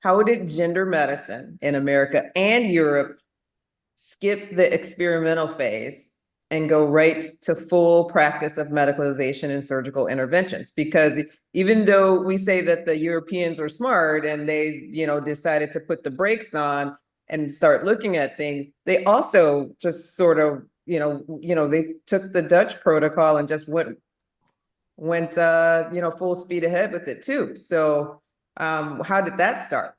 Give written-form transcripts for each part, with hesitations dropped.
how did gender medicine in America and Europe skip the experimental phase and go right to full practice of medicalization and surgical interventions? Because even though we say that the Europeans were smart and they, decided to put the brakes on and start looking at things, they also just sort of, they took the Dutch protocol and just went full speed ahead with it too. So how did that start?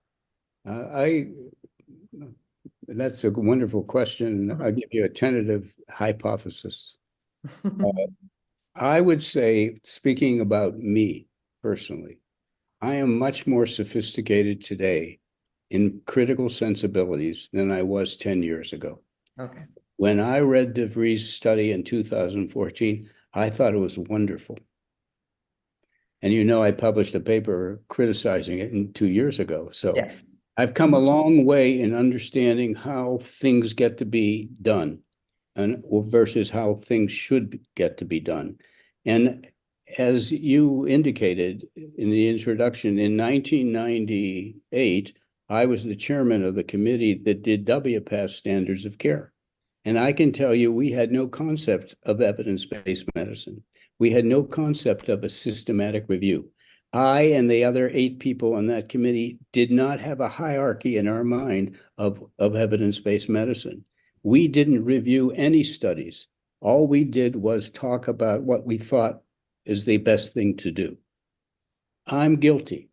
That's a wonderful question. I'll give you a tentative hypothesis. I would say, speaking about me personally, I am much more sophisticated today in critical sensibilities than I was 10 years ago. Okay. When I read DeVries' study in 2014, I thought it was wonderful. And I published a paper criticizing it 2 years ago. So Yes. I've come a long way in understanding how things get to be done and versus how things should get to be done. And as you indicated in the introduction, in 1998, I was the chairman of the committee that did WPATH standards of care. And I can tell you, we had no concept of evidence-based medicine. We had no concept of a systematic review. I and the other 8 people on that committee did not have a hierarchy in our mind of evidence-based medicine. We didn't review any studies. All we did was talk about what we thought is the best thing to do. I'm guilty.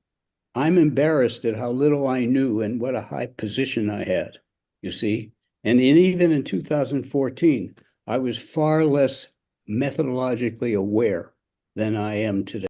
I'm embarrassed at how little I knew and what a high position I had, you see? And even in 2014, I was far less methodologically aware than I am today.